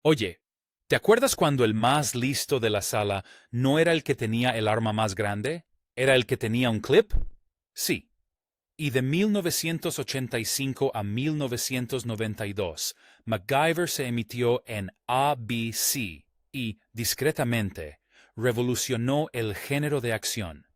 Oye, ¿te acuerdas cuando el más listo de la sala no era el que tenía el arma más grande? ¿Era el que tenía un clip? Sí. Y de 1985 a 1992, MacGyver se emitió en ABC y, discretamente, revolucionó el género de acción.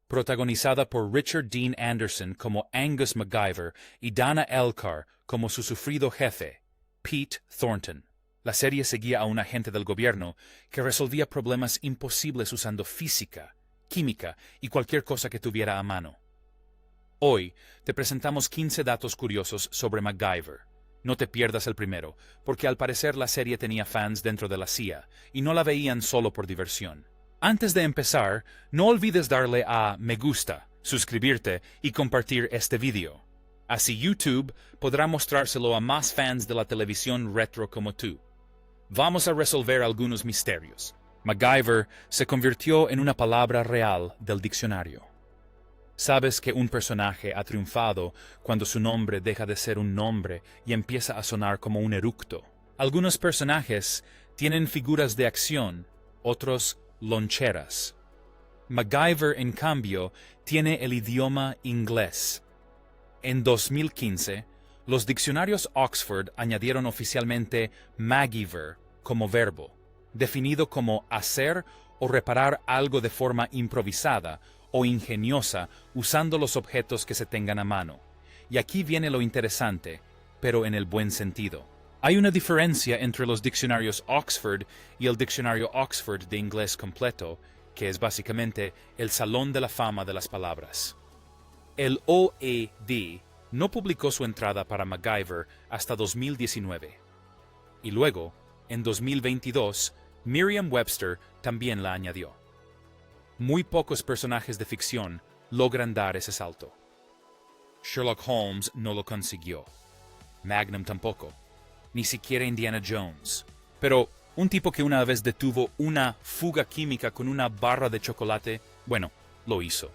Protagonizada por Richard Dean Anderson como Angus MacGyver y Dana Elcar como su sufrido jefe, Pete Thornton. La serie seguía a un agente del gobierno que resolvía problemas imposibles usando física, química y cualquier cosa que tuviera a mano. Hoy te presentamos 15 datos curiosos sobre MacGyver. No te pierdas el primero, porque al parecer la serie tenía fans dentro de la CIA y no la veían solo por diversión. Antes de empezar, no olvides darle a me gusta, suscribirte y compartir este video. Así YouTube podrá mostrárselo a más fans de la televisión retro como tú. Vamos a resolver algunos misterios. MacGyver se convirtió en una palabra real del diccionario. Sabes que un personaje ha triunfado cuando su nombre deja de ser un nombre y empieza a sonar como un eructo. Algunos personajes tienen figuras de acción, otros loncheras. MacGyver, en cambio, tiene el idioma inglés. En 2015, los diccionarios Oxford añadieron oficialmente Maggiver como verbo, definido como hacer o reparar algo de forma improvisada o ingeniosa usando los objetos que se tengan a mano. Y aquí viene lo interesante, pero en el buen sentido. Hay una diferencia entre los diccionarios Oxford y el diccionario Oxford de inglés completo, que es básicamente el salón de la fama de las palabras. El OED no publicó su entrada para MacGyver hasta 2019. Y luego, en 2022, Merriam-Webster también la añadió. Muy pocos personajes de ficción logran dar ese salto. Sherlock Holmes no lo consiguió. Magnum tampoco. Ni siquiera Indiana Jones. Pero un tipo que una vez detuvo una fuga química con una barra de chocolate, bueno, lo hizo.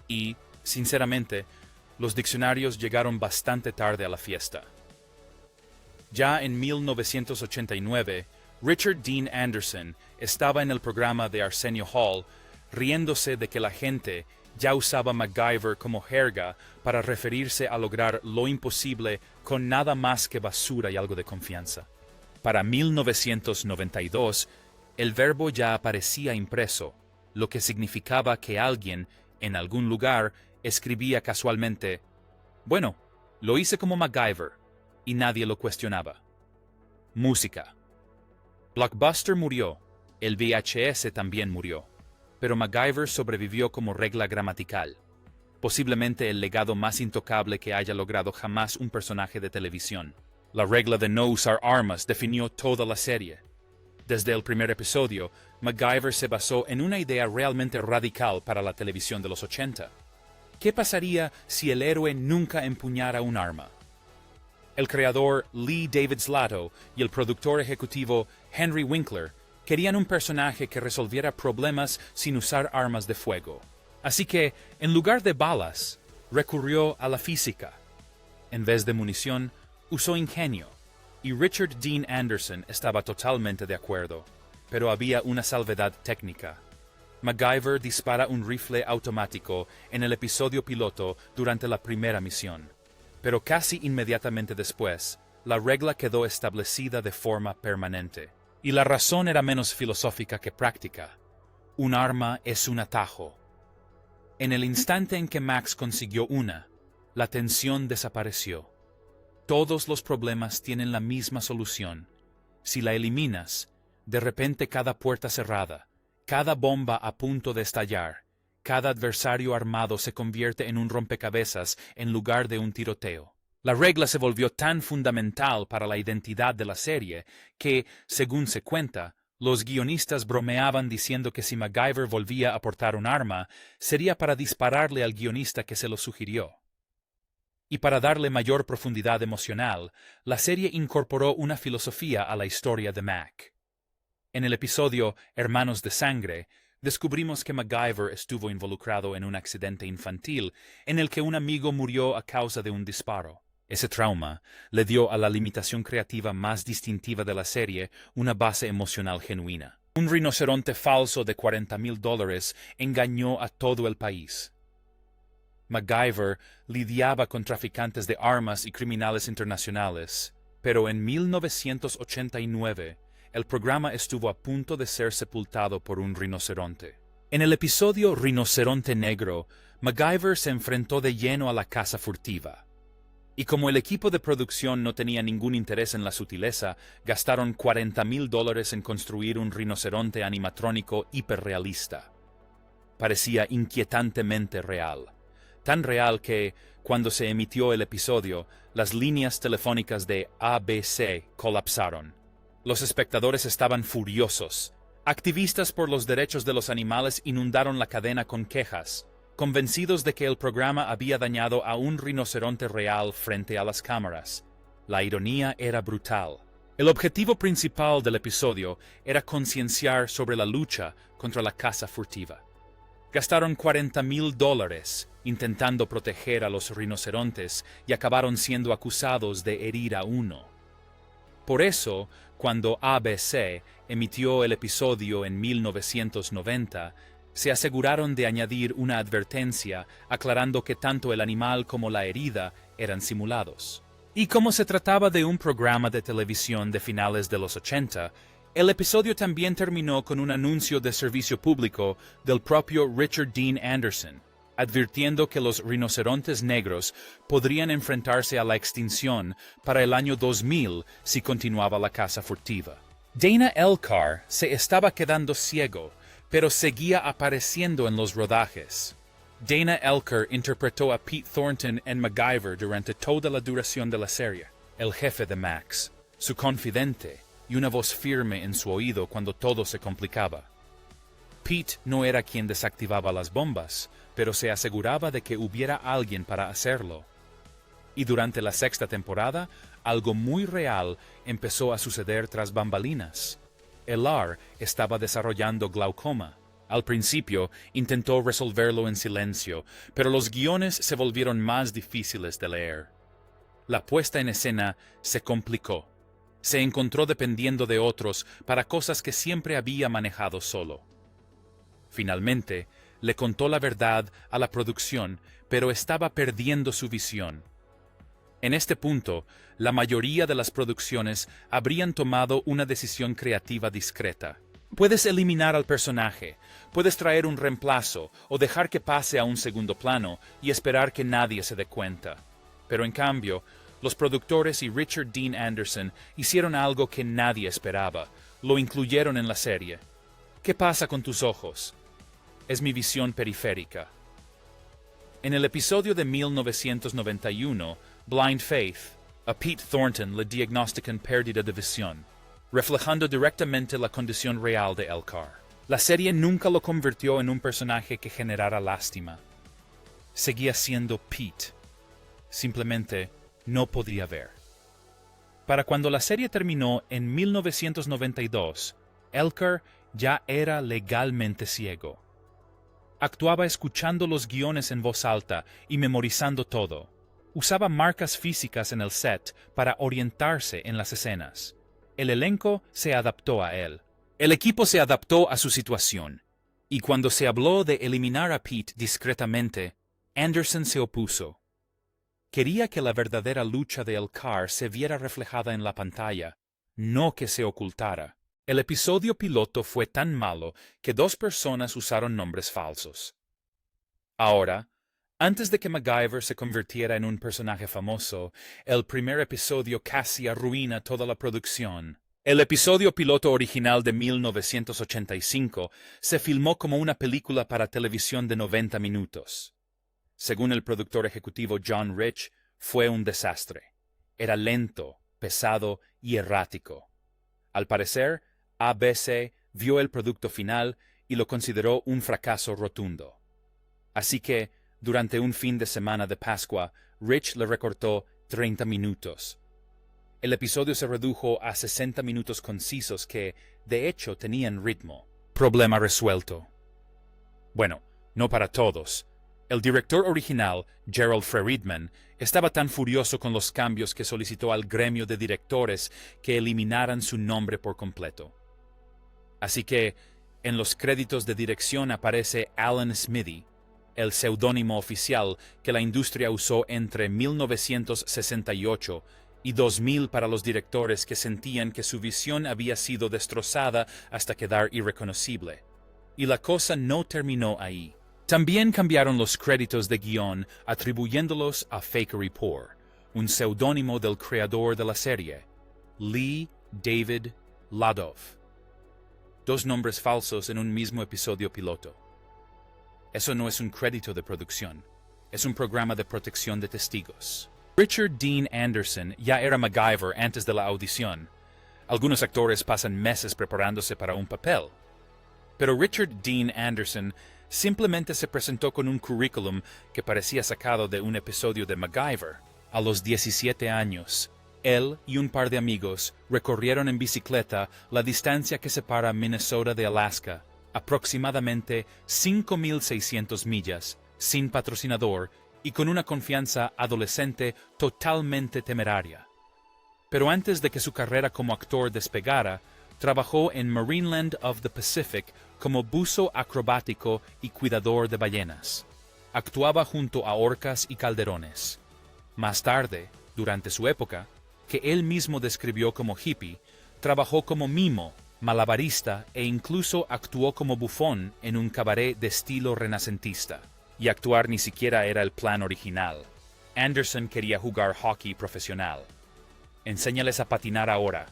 Y, sinceramente, los diccionarios llegaron bastante tarde a la fiesta. Ya en 1989, Richard Dean Anderson estaba en el programa de Arsenio Hall riéndose de que la gente ya usaba MacGyver como jerga para referirse a lograr lo imposible con nada más que basura y algo de confianza. Para 1992, el verbo ya aparecía impreso, lo que significaba que alguien, en algún lugar, escribía casualmente, «Bueno, lo hice como MacGyver», y nadie lo cuestionaba. Música. Blockbuster murió, el VHS también murió, pero MacGyver sobrevivió como regla gramatical, posiblemente el legado más intocable que haya logrado jamás un personaje de televisión. La regla de no usar armas definió toda la serie. Desde el primer episodio, MacGyver se basó en una idea realmente radical para la televisión de los 80. ¿Qué pasaría si el héroe nunca empuñara un arma? El creador Lee David Zlato y el productor ejecutivo Henry Winkler querían un personaje que resolviera problemas sin usar armas de fuego. Así que, en lugar de balas, recurrió a la física. En vez de munición, usó ingenio. Y Richard Dean Anderson estaba totalmente de acuerdo. Pero había una salvedad técnica. MacGyver dispara un rifle automático en el episodio piloto durante la primera misión. Pero casi inmediatamente después, la regla quedó establecida de forma permanente. Y la razón era menos filosófica que práctica. Un arma es un atajo. En el instante en que Max consiguió una, la tensión desapareció. Todos los problemas tienen la misma solución. Si la eliminas, de repente cada puerta cerrada, cada bomba a punto de estallar, cada adversario armado se convierte en un rompecabezas en lugar de un tiroteo. La regla se volvió tan fundamental para la identidad de la serie que, según se cuenta, los guionistas bromeaban diciendo que si MacGyver volvía a portar un arma, sería para dispararle al guionista que se lo sugirió. Y para darle mayor profundidad emocional, la serie incorporó una filosofía a la historia de Mac. En el episodio Hermanos de Sangre, descubrimos que MacGyver estuvo involucrado en un accidente infantil en el que un amigo murió a causa de un disparo. Ese trauma le dio a la limitación creativa más distintiva de la serie una base emocional genuina. Un rinoceronte falso de $40,000 engañó a todo el país. MacGyver lidiaba con traficantes de armas y criminales internacionales, pero en 1989 el programa estuvo a punto de ser sepultado por un rinoceronte. En el episodio Rinoceronte Negro, MacGyver se enfrentó de lleno a la caza furtiva. Y como el equipo de producción no tenía ningún interés en la sutileza, gastaron $40,000 en construir un rinoceronte animatrónico hiperrealista. Parecía inquietantemente real. Tan real que, cuando se emitió el episodio, las líneas telefónicas de ABC colapsaron. Los espectadores estaban furiosos. Activistas por los derechos de los animales inundaron la cadena con quejas, convencidos de que el programa había dañado a un rinoceronte real frente a las cámaras. La ironía era brutal. El objetivo principal del episodio era concienciar sobre la lucha contra la caza furtiva. Gastaron $40,000 intentando proteger a los rinocerontes y acabaron siendo acusados de herir a uno. Por eso, cuando ABC emitió el episodio en 1990, se aseguraron de añadir una advertencia aclarando que tanto el animal como la herida eran simulados. Y como se trataba de un programa de televisión de finales de los 80, el episodio también terminó con un anuncio de servicio público del propio Richard Dean Anderson, advirtiendo que los rinocerontes negros podrían enfrentarse a la extinción para el año 2000 si continuaba la caza furtiva. Dana Elcar se estaba quedando ciego, pero seguía apareciendo en los rodajes. Dana Elcar interpretó a Pete Thornton en MacGyver durante toda la duración de la serie, el jefe de Max, su confidente y una voz firme en su oído cuando todo se complicaba. Pete no era quien desactivaba las bombas, pero se aseguraba de que hubiera alguien para hacerlo. Y durante la sexta temporada, algo muy real empezó a suceder tras bambalinas. Elar estaba desarrollando glaucoma. Al principio, intentó resolverlo en silencio, pero los guiones se volvieron más difíciles de leer. La puesta en escena se complicó. Se encontró dependiendo de otros para cosas que siempre había manejado solo. Finalmente, le contó la verdad a la producción, pero estaba perdiendo su visión. En este punto, la mayoría de las producciones habrían tomado una decisión creativa discreta. Puedes eliminar al personaje, puedes traer un reemplazo o dejar que pase a un segundo plano y esperar que nadie se dé cuenta. Pero en cambio, los productores y Richard Dean Anderson hicieron algo que nadie esperaba. Lo incluyeron en la serie. ¿Qué pasa con tus ojos? Es mi visión periférica. En el episodio de 1991, Blind Faith, a Pete Thornton le diagnostican pérdida de visión, reflejando directamente la condición real de Elcar. La serie nunca lo convirtió en un personaje que generara lástima. Seguía siendo Pete. Simplemente no podía ver. Para cuando la serie terminó en 1992, Elcar ya era legalmente ciego. Actuaba escuchando los guiones en voz alta y memorizando todo. Usaba marcas físicas en el set para orientarse en las escenas. El elenco se adaptó a él. El equipo se adaptó a su situación. Y cuando se habló de eliminar a Pete discretamente, Anderson se opuso. Quería que la verdadera lucha de Elcar se viera reflejada en la pantalla, no que se ocultara. El episodio piloto fue tan malo que 2 personas usaron nombres falsos. Ahora, antes de que MacGyver se convirtiera en un personaje famoso, el primer episodio casi arruina toda la producción. El episodio piloto original de 1985 se filmó como una película para televisión de 90 minutos. Según el productor ejecutivo John Rich, fue un desastre. Era lento, pesado y errático. Al parecer, ABC vio el producto final y lo consideró un fracaso rotundo. Así que, durante un fin de semana de Pascua, Rich le recortó 30 minutos. El episodio se redujo a 60 minutos concisos que, de hecho, tenían ritmo. Problema resuelto. Bueno, no para todos. El director original, Gerald Friedman, estaba tan furioso con los cambios que solicitó al gremio de directores que eliminaran su nombre por completo. Así que, en los créditos de dirección aparece Alan Smithy, el seudónimo oficial que la industria usó entre 1968 y 2000 para los directores que sentían que su visión había sido destrozada hasta quedar irreconocible. Y la cosa no terminó ahí. También cambiaron los créditos de guión atribuyéndolos a Fakery Poor, un seudónimo del creador de la serie, Lee David Ladov. Dos nombres falsos en un mismo episodio piloto. Eso no es un crédito de producción, es un programa de protección de testigos. Richard Dean Anderson ya era MacGyver antes de la audición. Algunos actores pasan meses preparándose para un papel. Pero Richard Dean Anderson simplemente se presentó con un currículum que parecía sacado de un episodio de MacGyver. A los 17 años, él y un par de amigos recorrieron en bicicleta la distancia que separa Minnesota de Alaska, aproximadamente 5.600 millas, sin patrocinador y con una confianza adolescente totalmente temeraria. Pero antes de que su carrera como actor despegara, trabajó en Marineland of the Pacific como buzo acrobático y cuidador de ballenas. Actuaba junto a orcas y calderones. Más tarde, durante su época, que él mismo describió como hippie, trabajó como mimo, malabarista e incluso actuó como bufón en un cabaret de estilo renacentista. Y actuar ni siquiera era el plan original. Anderson quería jugar hockey profesional. Enséñales a patinar ahora.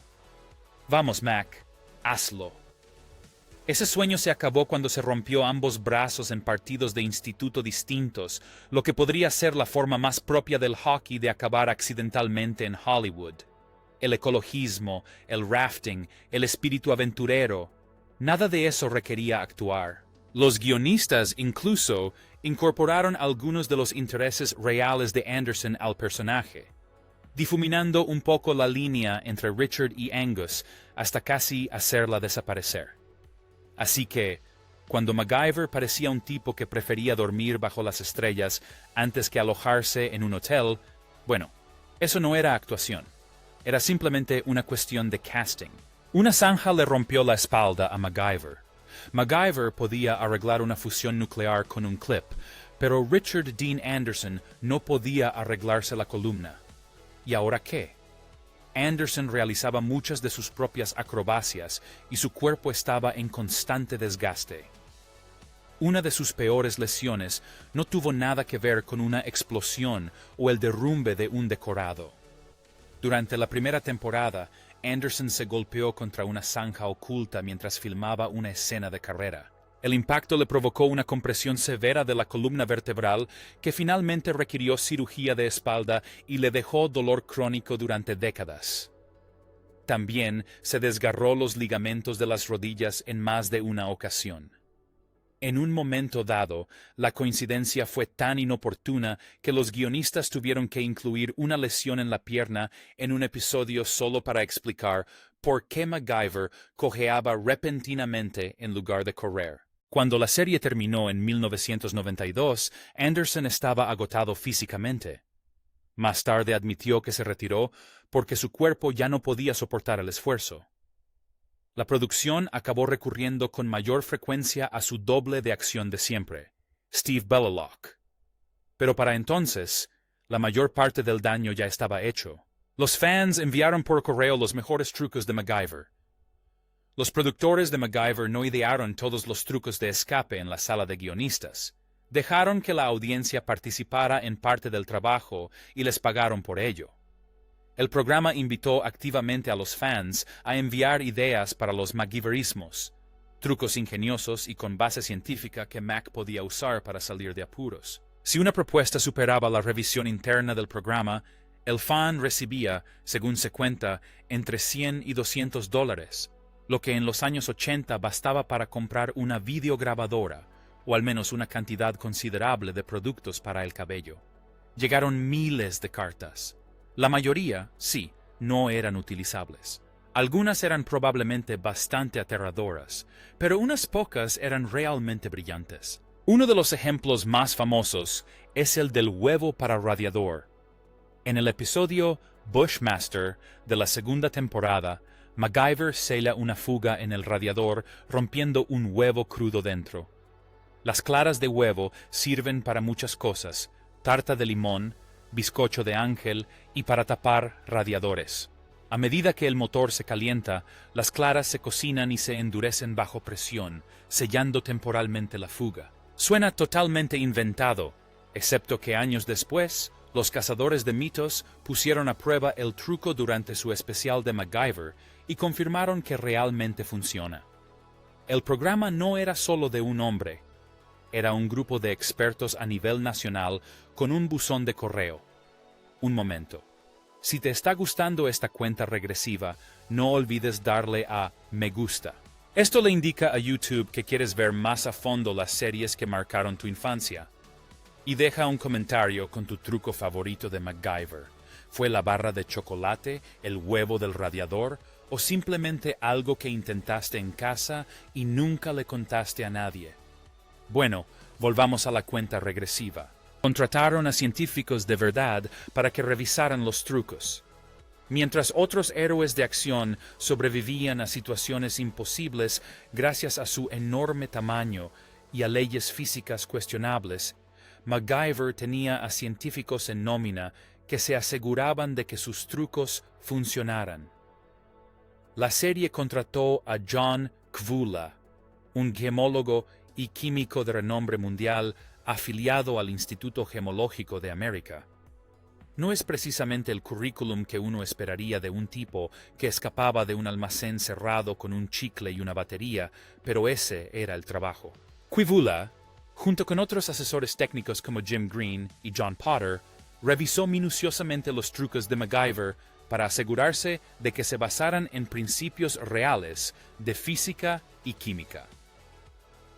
Vamos, Mac, hazlo. Ese sueño se acabó cuando se rompió ambos brazos en partidos de instituto distintos, lo que podría ser la forma más propia del hockey de acabar accidentalmente en Hollywood. El ecologismo, el rafting, el espíritu aventurero, nada de eso requería actuar. Los guionistas incluso incorporaron algunos de los intereses reales de Anderson al personaje, difuminando un poco la línea entre Richard y Angus hasta casi hacerla desaparecer. Así que, cuando MacGyver parecía un tipo que prefería dormir bajo las estrellas antes que alojarse en un hotel, bueno, eso no era actuación. Era simplemente una cuestión de casting. Una zanja le rompió la espalda a MacGyver. MacGyver podía arreglar una fusión nuclear con un clip, pero Richard Dean Anderson no podía arreglarse la columna. ¿Y ahora qué? Anderson realizaba muchas de sus propias acrobacias y su cuerpo estaba en constante desgaste. Una de sus peores lesiones no tuvo nada que ver con una explosión o el derrumbe de un decorado. Durante la primera temporada, Anderson se golpeó contra una zanja oculta mientras filmaba una escena de carrera. El impacto le provocó una compresión severa de la columna vertebral que finalmente requirió cirugía de espalda y le dejó dolor crónico durante décadas. También se desgarró los ligamentos de las rodillas en más de una ocasión. En un momento dado, la coincidencia fue tan inoportuna que los guionistas tuvieron que incluir una lesión en la pierna en un episodio solo para explicar por qué MacGyver cojeaba repentinamente en lugar de correr. Cuando la serie terminó en 1992, Anderson estaba agotado físicamente. Más tarde admitió que se retiró porque su cuerpo ya no podía soportar el esfuerzo. La producción acabó recurriendo con mayor frecuencia a su doble de acción de siempre, Steve Bellalock. Pero para entonces, la mayor parte del daño ya estaba hecho. Los fans enviaron por correo los mejores trucos de MacGyver. Los productores de MacGyver no idearon todos los trucos de escape en la sala de guionistas. Dejaron que la audiencia participara en parte del trabajo y les pagaron por ello. El programa invitó activamente a los fans a enviar ideas para los MacGyverismos, trucos ingeniosos y con base científica que Mac podía usar para salir de apuros. Si una propuesta superaba la revisión interna del programa, el fan recibía, según se cuenta, entre $100 y $200, lo que en los años 80 bastaba para comprar una videograbadora, o al menos una cantidad considerable de productos para el cabello. Llegaron miles de cartas. La mayoría, sí, no eran utilizables. Algunas eran probablemente bastante aterradoras, pero unas pocas eran realmente brillantes. Uno de los ejemplos más famosos es el del huevo para radiador. En el episodio Bushmaster de la segunda temporada, MacGyver sella una fuga en el radiador rompiendo un huevo crudo dentro. Las claras de huevo sirven para muchas cosas: tarta de limón, bizcocho de ángel y para tapar radiadores. A medida que el motor se calienta, las claras se cocinan y se endurecen bajo presión, sellando temporalmente la fuga. Suena totalmente inventado, excepto que años después, los cazadores de mitos pusieron a prueba el truco durante su especial de MacGyver y confirmaron que realmente funciona. El programa no era solo de un hombre, era un grupo de expertos a nivel nacional con un buzón de correo. Un momento. Si te está gustando esta cuenta regresiva, no olvides darle a me gusta. Esto le indica a YouTube que quieres ver más a fondo las series que marcaron tu infancia. Y deja un comentario con tu truco favorito de MacGyver. ¿Fue la barra de chocolate, el huevo del radiador, o simplemente algo que intentaste en casa y nunca le contaste a nadie? Bueno, volvamos a la cuenta regresiva. Contrataron a científicos de verdad para que revisaran los trucos. Mientras otros héroes de acción sobrevivían a situaciones imposibles gracias a su enorme tamaño y a leyes físicas cuestionables, MacGyver tenía a científicos en nómina que se aseguraban de que sus trucos funcionaran. La serie contrató a John Kvula, un gemólogo y químico de renombre mundial afiliado al Instituto Gemológico de América. No es precisamente el currículum que uno esperaría de un tipo que escapaba de un almacén cerrado con un chicle y una batería, pero ese era el trabajo. Kvula, junto con otros asesores técnicos como Jim Green y John Potter, revisó minuciosamente los trucos de MacGyver para asegurarse de que se basaran en principios reales de física y química.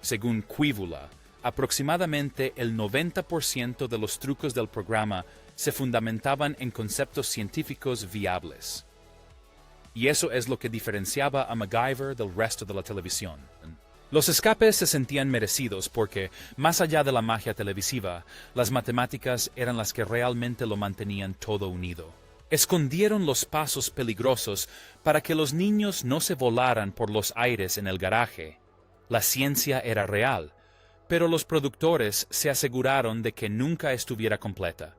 Según Kvula, aproximadamente el 90% de los trucos del programa se fundamentaban en conceptos científicos viables. Y eso es lo que diferenciaba a MacGyver del resto de la televisión. Los escapes se sentían merecidos porque, más allá de la magia televisiva, las matemáticas eran las que realmente lo mantenían todo unido. Escondieron los pasos peligrosos para que los niños no se volaran por los aires en el garaje. La ciencia era real, pero los productores se aseguraron de que nunca estuviera completa.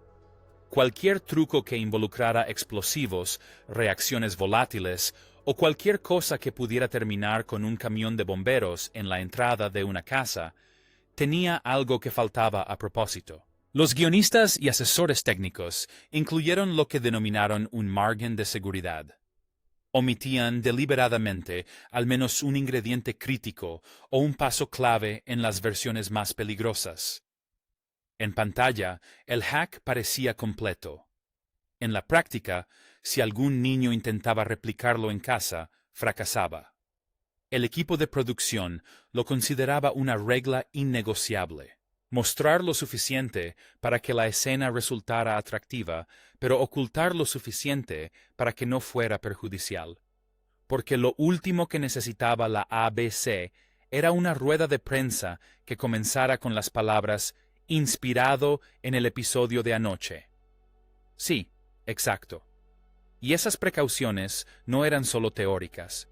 Cualquier truco que involucrara explosivos, reacciones volátiles o cualquier cosa que pudiera terminar con un camión de bomberos en la entrada de una casa, tenía algo que faltaba a propósito. Los guionistas y asesores técnicos incluyeron lo que denominaron un margen de seguridad. Omitían deliberadamente al menos un ingrediente crítico o un paso clave en las versiones más peligrosas. En pantalla, el hack parecía completo. En la práctica, si algún niño intentaba replicarlo en casa, fracasaba. El equipo de producción lo consideraba una regla innegociable: mostrar lo suficiente para que la escena resultara atractiva, pero ocultar lo suficiente para que no fuera perjudicial. Porque lo último que necesitaba la ABC era una rueda de prensa que comenzara con las palabras «inspirado en el episodio de anoche». Sí, exacto. Y esas precauciones no eran solo teóricas.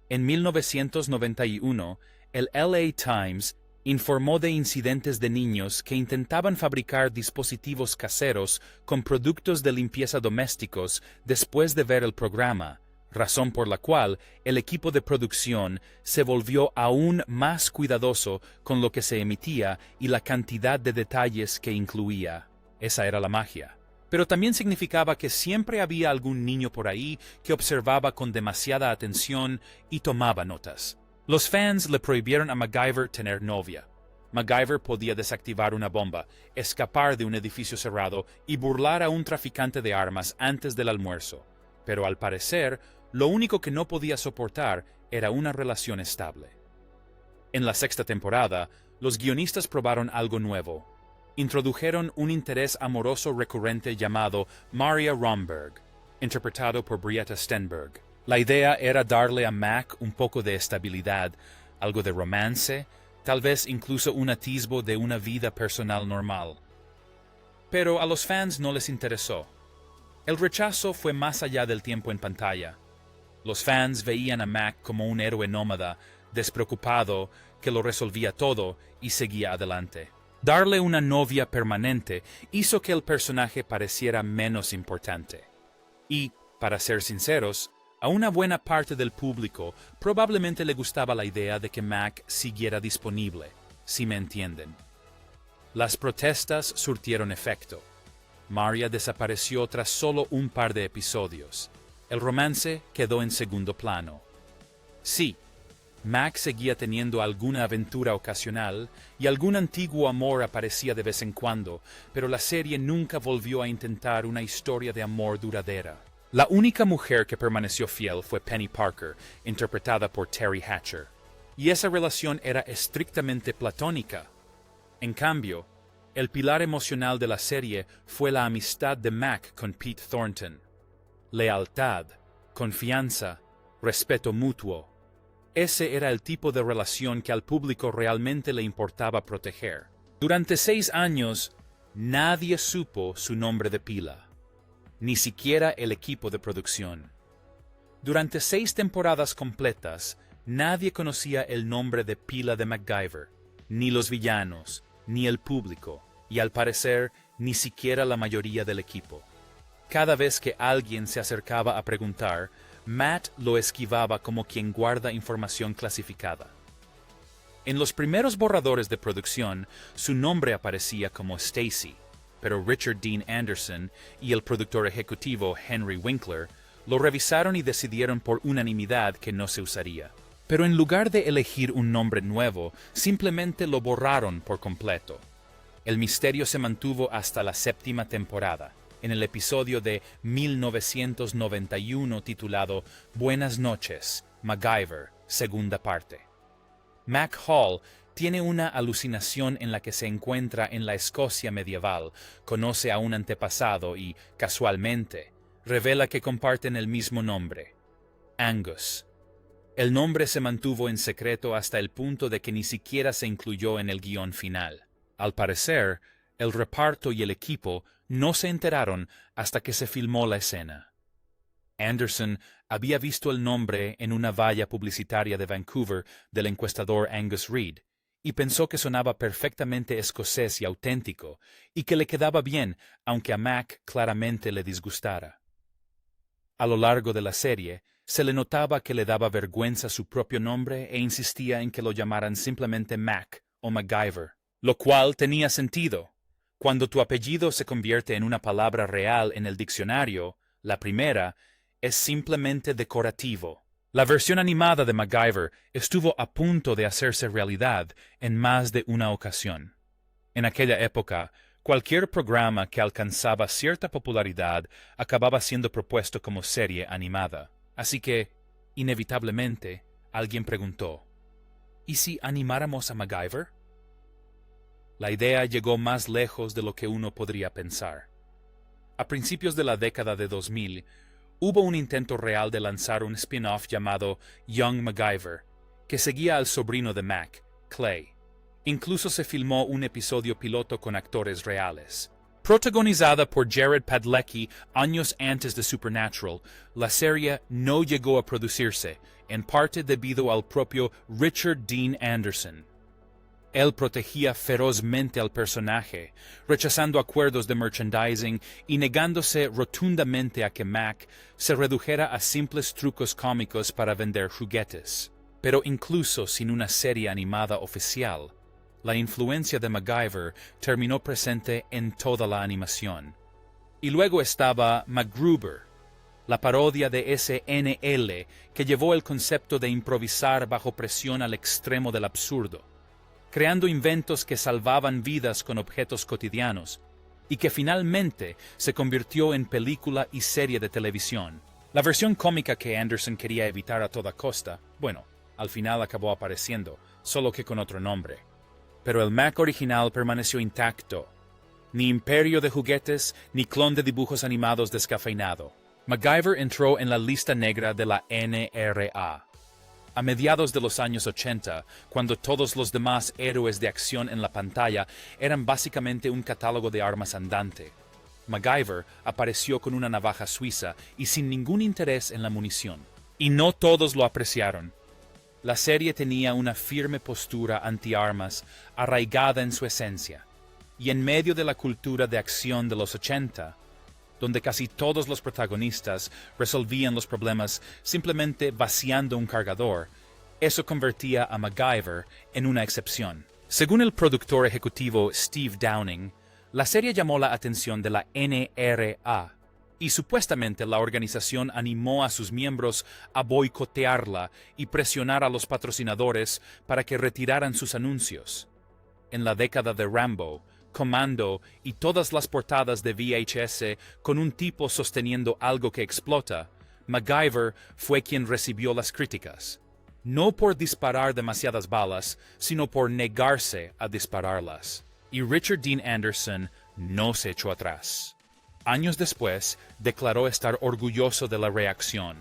En 1991, el LA Times informó de incidentes de niños que intentaban fabricar dispositivos caseros con productos de limpieza domésticos después de ver el programa, razón por la cual el equipo de producción se volvió aún más cuidadoso con lo que se emitía y la cantidad de detalles que incluía. Esa era la magia. Pero también significaba que siempre había algún niño por ahí que observaba con demasiada atención y tomaba notas. Los fans le prohibieron a MacGyver tener novia. MacGyver podía desactivar una bomba, escapar de un edificio cerrado y burlar a un traficante de armas antes del almuerzo. Pero al parecer, lo único que no podía soportar era una relación estable. En la sexta temporada, los guionistas probaron algo nuevo. Introdujeron un interés amoroso recurrente llamado Maria Romberg, interpretado por Brietta Stenberg. La idea era darle a Mac un poco de estabilidad, algo de romance, tal vez incluso un atisbo de una vida personal normal. Pero a los fans no les interesó. El rechazo fue más allá del tiempo en pantalla. Los fans veían a Mac como un héroe nómada, despreocupado, que lo resolvía todo y seguía adelante. Darle una novia permanente hizo que el personaje pareciera menos importante. Y, para ser sinceros, a una buena parte del público probablemente le gustaba la idea de que Mac siguiera disponible, si me entienden. Las protestas surtieron efecto. Maria desapareció tras solo un par de episodios. El romance quedó en segundo plano. Sí, Mac seguía teniendo alguna aventura ocasional y algún antiguo amor aparecía de vez en cuando, pero la serie nunca volvió a intentar una historia de amor duradera. La única mujer que permaneció fiel fue Penny Parker, interpretada por Terry Hatcher, y esa relación era estrictamente platónica. En cambio, el pilar emocional de la serie fue la amistad de Mac con Pete Thornton. Lealtad, confianza, respeto mutuo. Ese era el tipo de relación que al público realmente le importaba proteger. Durante 6 años, nadie supo su nombre de pila, ni siquiera el equipo de producción. Durante 6 temporadas completas, nadie conocía el nombre de pila de MacGyver, ni los villanos, ni el público, y al parecer, ni siquiera la mayoría del equipo. Cada vez que alguien se acercaba a preguntar, Matt lo esquivaba como quien guarda información clasificada. En los primeros borradores de producción, su nombre aparecía como Stacy, pero Richard Dean Anderson y el productor ejecutivo Henry Winkler lo revisaron y decidieron por unanimidad que no se usaría. Pero en lugar de elegir un nombre nuevo, simplemente lo borraron por completo. El misterio se mantuvo hasta la 7ª temporada, en el episodio de 1991 titulado Buenas noches, MacGyver, segunda parte. Mac Hall tiene una alucinación en la que se encuentra en la Escocia medieval, conoce a un antepasado y, casualmente, revela que comparten el mismo nombre, Angus. El nombre se mantuvo en secreto hasta el punto de que ni siquiera se incluyó en el guión final. Al parecer, el reparto y el equipo no se enteraron hasta que se filmó la escena. Anderson había visto el nombre en una valla publicitaria de Vancouver del encuestador Angus Reid y pensó que sonaba perfectamente escocés y auténtico y que le quedaba bien, aunque a Mac claramente le disgustara. A lo largo de la serie, se le notaba que le daba vergüenza su propio nombre e insistía en que lo llamaran simplemente Mac o MacGyver, lo cual tenía sentido. Cuando tu apellido se convierte en una palabra real en el diccionario, la primera es simplemente decorativo. La versión animada de MacGyver estuvo a punto de hacerse realidad en más de una ocasión. En aquella época, cualquier programa que alcanzaba cierta popularidad acababa siendo propuesto como serie animada. Así que, inevitablemente, alguien preguntó, ¿y si animáramos a MacGyver? La idea llegó más lejos de lo que uno podría pensar. A principios de la década de 2000, hubo un intento real de lanzar un spin-off llamado Young MacGyver, que seguía al sobrino de Mac, Clay. Incluso se filmó un episodio piloto con actores reales. Protagonizada por Jared Padalecki años antes de Supernatural, la serie no llegó a producirse, en parte debido al propio Richard Dean Anderson. Él protegía ferozmente al personaje, rechazando acuerdos de merchandising y negándose rotundamente a que Mac se redujera a simples trucos cómicos para vender juguetes. Pero incluso sin una serie animada oficial, la influencia de MacGyver terminó presente en toda la animación. Y luego estaba MacGruber, la parodia de SNL que llevó el concepto de improvisar bajo presión al extremo del absurdo, creando inventos que salvaban vidas con objetos cotidianos, y que finalmente se convirtió en película y serie de televisión. La versión cómica que Anderson quería evitar a toda costa, bueno, al final acabó apareciendo, solo que con otro nombre. Pero el Mac original permaneció intacto. Ni imperio de juguetes, ni clon de dibujos animados descafeinado. MacGyver entró en la lista negra de la NRA. A mediados de los años 80, cuando todos los demás héroes de acción en la pantalla eran básicamente un catálogo de armas andante, MacGyver apareció con una navaja suiza y sin ningún interés en la munición. Y no todos lo apreciaron. La serie tenía una firme postura antiarmas arraigada en su esencia, y en medio de la cultura de acción de los 80, donde casi todos los protagonistas resolvían los problemas simplemente vaciando un cargador, eso convertía a MacGyver en una excepción. Según el productor ejecutivo Steve Downing, la serie llamó la atención de la NRA, y supuestamente la organización animó a sus miembros a boicotearla y presionar a los patrocinadores para que retiraran sus anuncios. En la década de Rambo, Commando y todas las portadas de VHS con un tipo sosteniendo algo que explota, MacGyver fue quien recibió las críticas. No por disparar demasiadas balas, sino por negarse a dispararlas. Y Richard Dean Anderson no se echó atrás. Años después, declaró estar orgulloso de la reacción.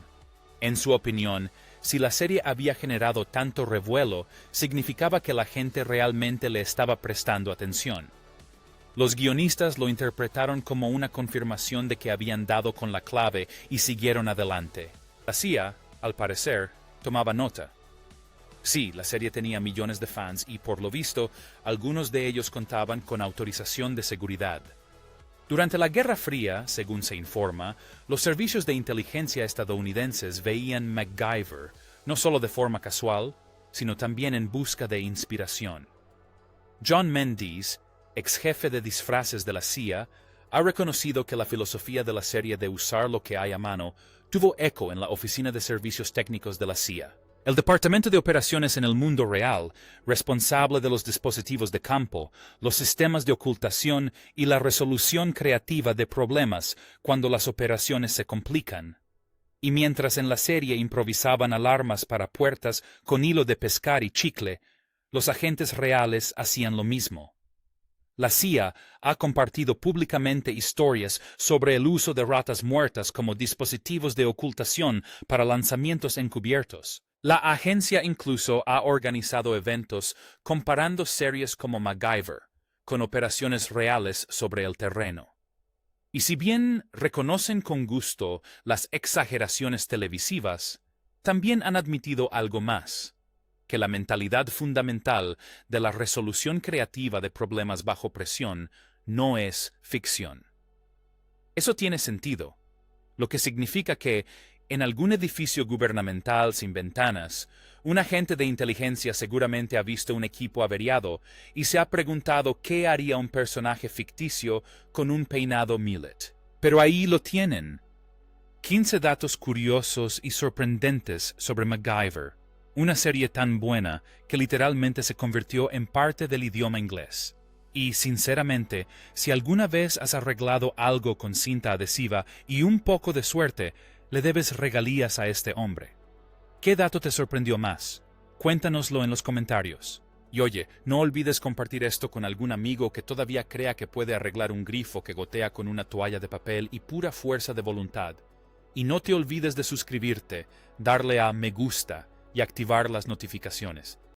En su opinión, si la serie había generado tanto revuelo, significaba que la gente realmente le estaba prestando atención. Los guionistas lo interpretaron como una confirmación de que habían dado con la clave y siguieron adelante. La CIA, al parecer, tomaba nota. Sí, la serie tenía millones de fans y, por lo visto, algunos de ellos contaban con autorización de seguridad. Durante la Guerra Fría, según se informa, los servicios de inteligencia estadounidenses veían MacGyver no solo de forma casual, sino también en busca de inspiración. John Mendes, ex jefe de disfraces de la CIA, ha reconocido que la filosofía de la serie de usar lo que hay a mano tuvo eco en la Oficina de Servicios Técnicos de la CIA. El Departamento de Operaciones en el mundo real, responsable de los dispositivos de campo, los sistemas de ocultación y la resolución creativa de problemas cuando las operaciones se complican. Y mientras en la serie improvisaban alarmas para puertas con hilo de pescar y chicle, los agentes reales hacían lo mismo. La CIA ha compartido públicamente historias sobre el uso de ratas muertas como dispositivos de ocultación para lanzamientos encubiertos. La agencia incluso ha organizado eventos comparando series como MacGyver con operaciones reales sobre el terreno. Y si bien reconocen con gusto las exageraciones televisivas, también han admitido algo más, que la mentalidad fundamental de la resolución creativa de problemas bajo presión no es ficción. Eso tiene sentido, lo que significa que, en algún edificio gubernamental sin ventanas, un agente de inteligencia seguramente ha visto un equipo averiado y se ha preguntado qué haría un personaje ficticio con un peinado mullet. Pero ahí lo tienen. 15 datos curiosos y sorprendentes sobre MacGyver, una serie tan buena que literalmente se convirtió en parte del idioma inglés. Y, sinceramente, si alguna vez has arreglado algo con cinta adhesiva y un poco de suerte, le debes regalías a este hombre. ¿Qué dato te sorprendió más? Cuéntanoslo en los comentarios. Y oye, no olvides compartir esto con algún amigo que todavía crea que puede arreglar un grifo que gotea con una toalla de papel y pura fuerza de voluntad. Y no te olvides de suscribirte, darle a me gusta y activar las notificaciones.